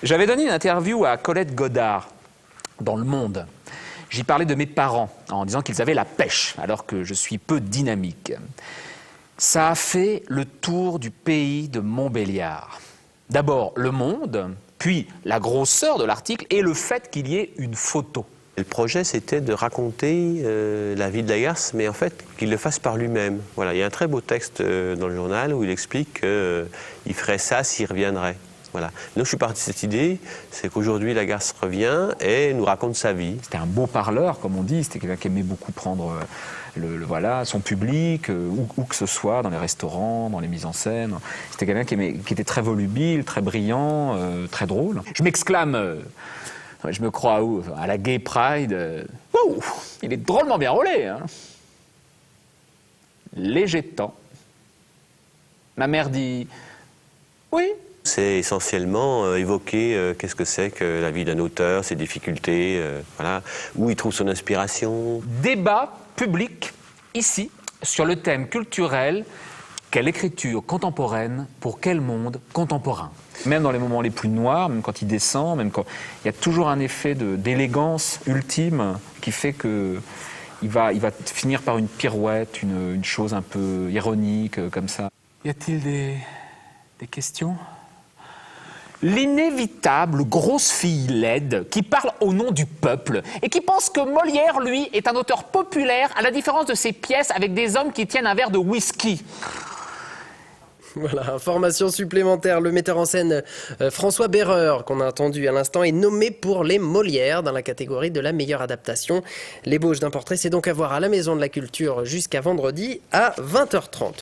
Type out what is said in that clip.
J'avais donné une interview à Colette Godard dans Le Monde. J'y parlais de mes parents en disant qu'ils avaient la pêche, alors que je suis peu dynamique. Ça a fait le tour du pays de Montbéliard. D'abord Le Monde, puis la grosseur de l'article et le fait qu'il y ait une photo. Le projet, c'était de raconter la vie de Lagarce, mais en fait, qu'il le fasse par lui-même. Voilà, il y a un très beau texte dans le journal où il explique qu'il ferait ça s'il reviendrait. Voilà. Donc je suis parti de cette idée, c'est qu'aujourd'hui Lagarce revient et nous raconte sa vie. C'était un beau parleur, comme on dit, c'était quelqu'un qui aimait beaucoup prendre voilà, son public, où que ce soit, dans les restaurants, dans les mises en scène. C'était quelqu'un qui était très volubile, très brillant, très drôle. Je m'exclame, je me crois où, à la Gay Pride, wow, il est drôlement bien roulé, hein. Léger temps. Ma mère dit, oui. C'est essentiellement évoquer qu'est-ce que c'est que la vie d'un auteur, ses difficultés, voilà, où il trouve son inspiration. Débat public, ici, sur le thème culturel, quelle écriture contemporaine pour quel monde contemporain. Même dans les moments les plus noirs, même quand il descend, même quand il y a toujours un effet d'élégance ultime qui fait que il va finir par une pirouette, une chose un peu ironique, comme ça. Y a-t-il des questions ? L'inévitable grosse fille laide qui parle au nom du peuple et qui pense que Molière, lui, est un auteur populaire à la différence de ses pièces avec des hommes qui tiennent un verre de whisky. Voilà, information supplémentaire. Le metteur en scène François Berreur, qu'on a entendu à l'instant, est nommé pour les Molières dans la catégorie de la meilleure adaptation. L'ébauche d'un portrait, c'est donc à voir à la Maison de la Culture jusqu'à vendredi à 20h30.